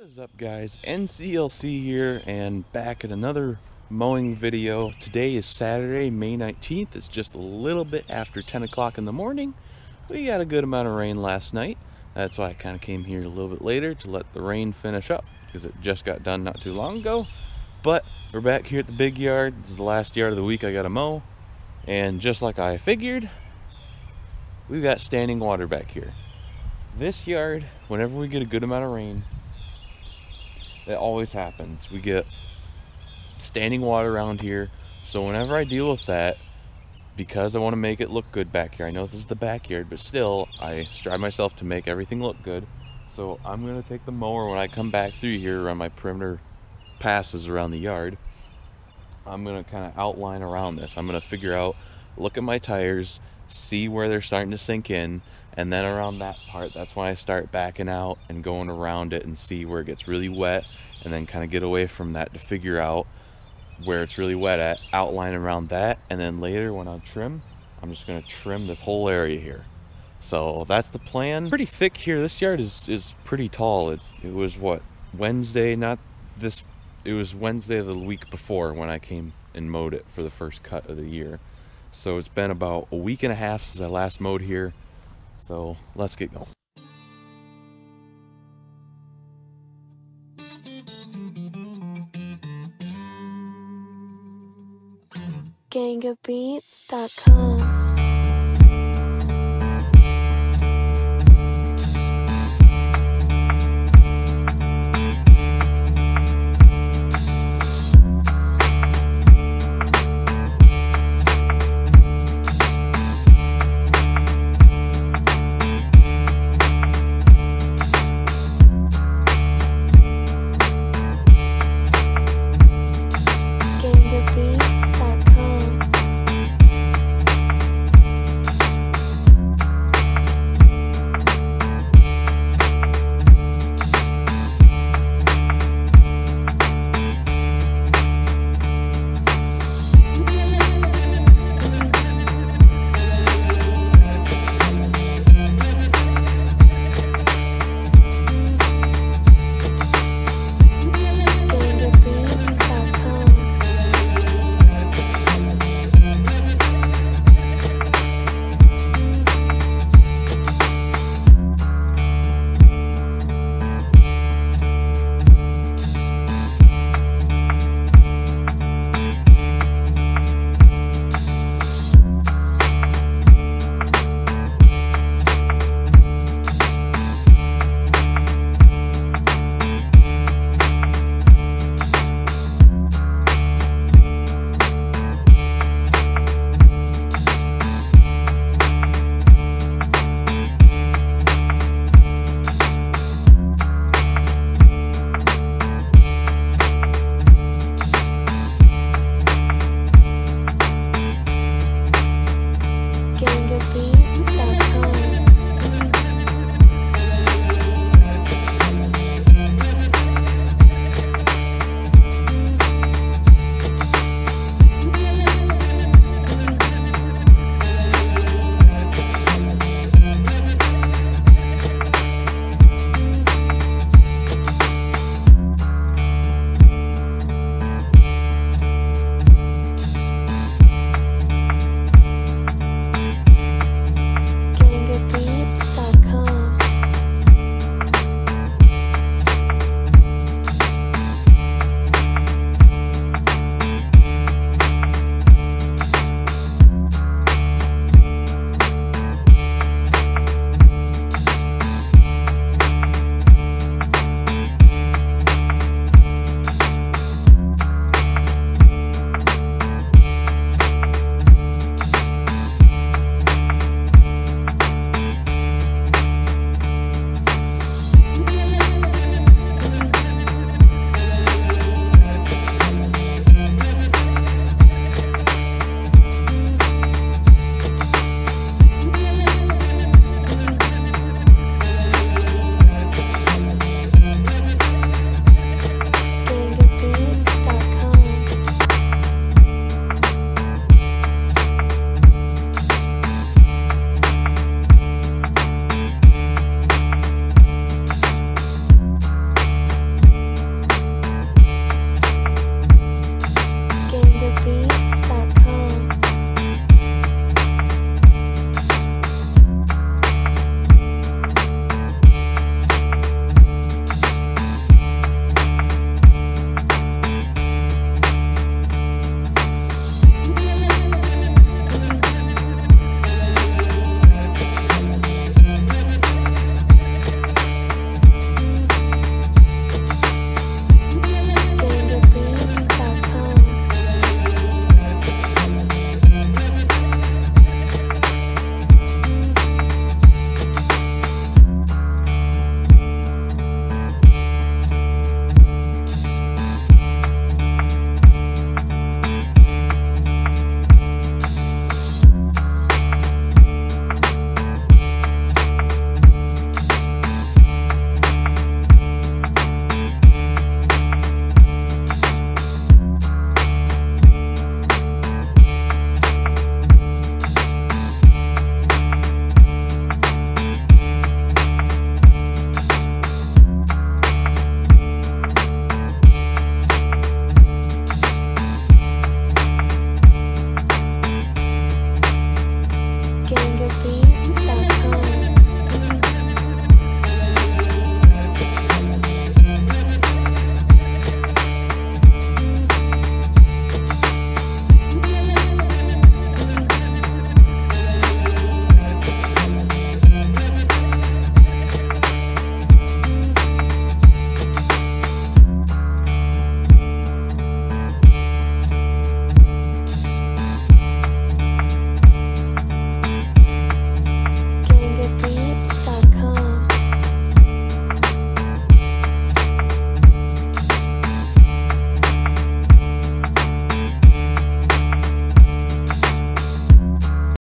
What is up, guys? NCLC here, and back at another mowing video. Today is Saturday, May 19th. It's just a little bit after 10 o'clock in the morning. We got a good amount of rain last night. That's why I kind of came here a little bit later to let the rain finish up, because it just got done not too long ago. But we're back here at the big yard. This is the last yard of the week I gotta mow. And just like I figured, we've got standing water back here. This yard, whenever we get a good amount of rain, that always happens. We get standing water around here. So whenever I deal with that, because I want to make it look good back here, I know this is the backyard, but still, I strive myself to make everything look good. So I'm going to take the mower when I come back through here on my perimeter passes around the yard. I'm going to kind of outline around this. I'm going to figure out, look at my tires, see where they're starting to sink in, and then around that part, that's when I start backing out and going around it and see where it gets really wet, and then kind of get away from that to figure out where it's really wet at, outline around that, and then later when I trim, I'm just going to trim this whole area here. So that's the plan. Pretty thick here. This yard is pretty tall. It was what, Wednesday, not this, it was Wednesday of the week before when I came and mowed it for the first cut of the year. So it's been about a week and a half since I last mowed here. So let's get going. Gangofbeats.com